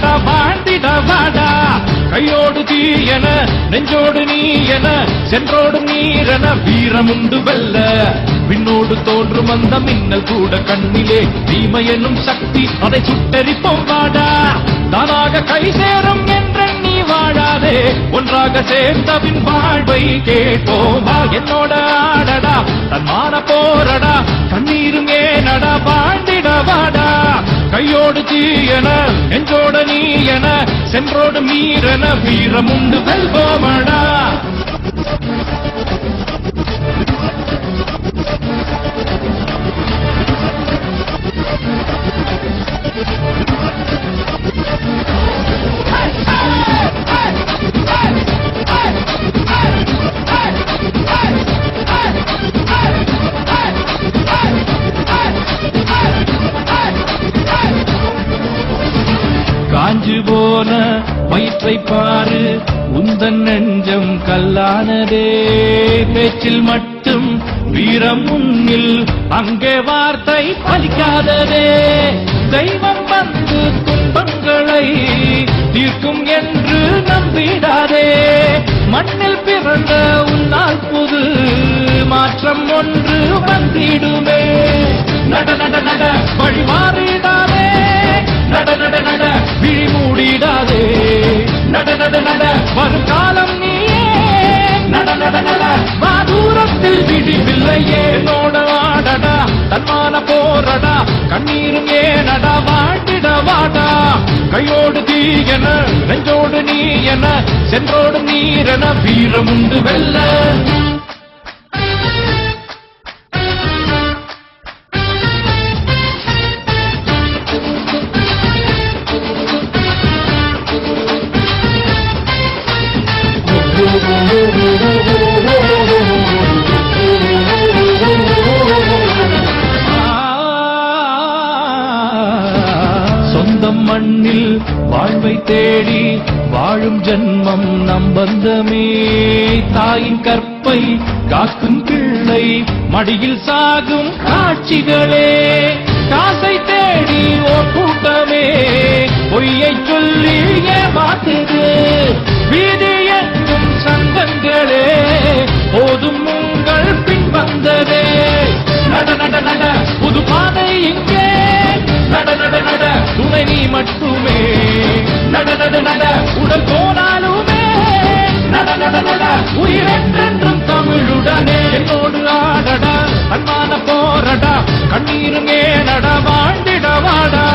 நடா வாழ்ந்திட வாடா கையோடு தீ என நெஞ்சோடு நீ என சென்றோடு நீரென வீரமுண்டு வெல்ல விண்ணோடு தோன்றும் அந்த மின்னல் கூட கண்ணிலே தீமை என்னும் சக்தி அதை சுட்டெரிப்போம் வாடா தானாக கை சேரும் என்ற நீ வாழாதே ஒன்றாக சேர்ந்தவின் வாழ்வை கேட்போம் என்னோட ஆடடா தன்மான போரடா கண்ணீரும் ஏனடா வாழ்ந்திட வாடா கையோடு தீ என நெஞ்சோட நீ என சென்றோடு நீரென வீரமுண்டு வெல்வோமடா காஞ்சு போன வயிற்றை பாரு உந்தன் நெஞ்சம் கல்லானதே பேச்சில் மட்டும் வீரம் முன்னில் அங்கே வார்த்தை பலிக்காததே தெய்வம் வந்து துன்பங்களை தீர்க்கும் என்று நம்பிடாதே மண்ணில் பிறந்த உன்னால் புது மாற்றம் ஒன்று வந்திடுமே நட நட நட வழி மாறிடாதே நட நட நட விழி மூடிடாதே நட நட நட வரும் காலம் நீயே நட நட நட தூரத்தில் விழிவில்லையே நோட ஆடடா தன்மான போரடா கண்ணீரும் ஏனடா வாழ்ந்திட வாடா கையோடு தீ என நெஞ்சோடு நீ என சென்றோடு நீரென வீரமுண்டு வெல்ல சொந்தம் மண்ணில் வாழ்வை தேடி வாழும் ஜன்மம் நம் பந்தமே தாயின் கற்பை காக்கும் பிள்ளை மடியில் சாகும் காட்சிகளே காசை தேடி ஓர் கூட்டமே பொய்யை சொல்லி ஏமாத்துது வீதி எங்கும் சங்கங்களே போதும் உங்கள் பின் வந்ததே நட நட நட புது பாதை இங்கே நட நட நட துணை நீ மட்டுமே நட நட நட உடல் போனாலுமே நட நட நட உயிரென்றென்றும் தமிழுடனே என்னோடு ஆடடா அன்பான போரடா கண்ணீரும் ஏனடா வாழ்ந்திட வாடா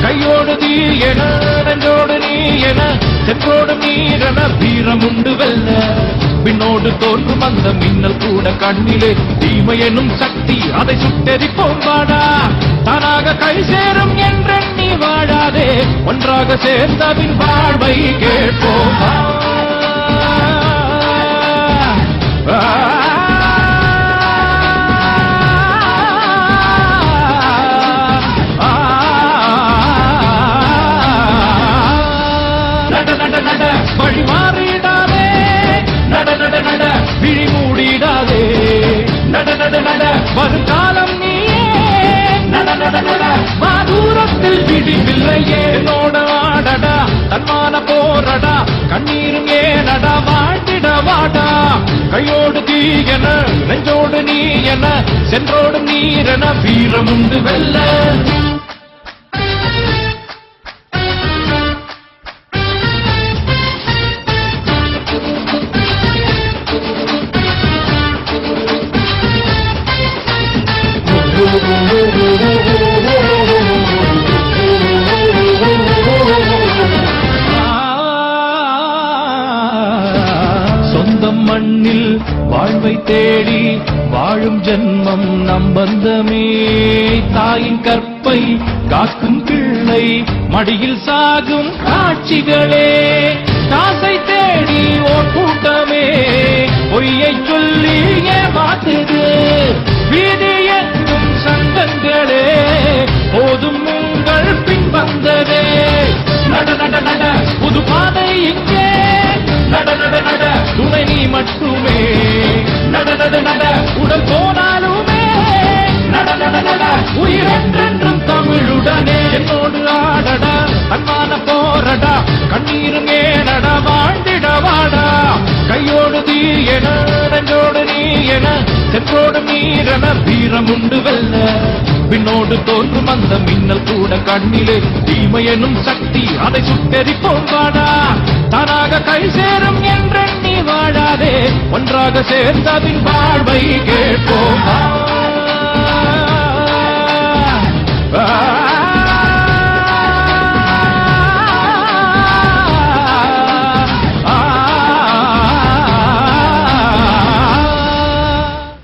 கையோடு தீ என நெஞ்சோடு நீ என சென்றோடு நீரென வீரமுண்டு வெல்ல விண்ணோடு தோன்றும் அந்த மின்னல் கூட கண்ணிலே தீமை எனும் சக்தி அதை சுட்டெரிப்போம் வாடா தானாக கை சேரும் என்ற நீ வாழாதே ஒன்றாக சேர்ந்தவின் வாழ்வை கேட்போம் நட நட நட வழி மாறிடாதே நட நட நட விழி மூடிடாதே நட நட நட வரும் காலம் நீயே நட நட நட தூரத்தில் விழிவில்லையே நோட ஆடடா தன்மான போரடா கண்ணீரும் ஏனடா வாழ்ந்திட வாடா கையோடு தீ என நெஞ்சோடு நீ என சென்றோடு நீரென வீரமுண்டு வெல்ல சொந்தம் மண்ணில் வாழ்வை தேடி வாழும் ஜன்மம் நம் பந்தமே தாயின் கற்பை காக்கும் பிள்ளை மடியில் சாகும் காட்சிகளே காசை தேடி ஓர் கூட்டமே பொய்யை சொல்லி ஏமாத்துது வீதி எங்கும் சங்கங்களே போதும் உங்கள் பின் வந்ததே நட நட நட புது பாதை இங்கே நட நட நட துணை நீ மட்டுமே நட நட நட உடல் போனாலுமே நட நட நட உயிரென்றென்றும் தமிழுடனே என்னோடு ஆடடா அன்பான போர கண்ணீரும் ஏனட வாழ்ந்திடவாடா கையோடு தீ என நெஞ்சோடு நீ என சென்றோடு நீரென வீரம் உண்டு வெல்ல பின்னோடு தோன்றும் அந்த மின்னல் கூட கண்ணிலே தீமையெனும் சக்தி அதை சுட்டெரிப்போம் வாடா தானாக கை சேரும் என்றெண்ணி வாழாதே ஒன்றாக சேர்ந்ததின் வாழ்வை கேட்போம்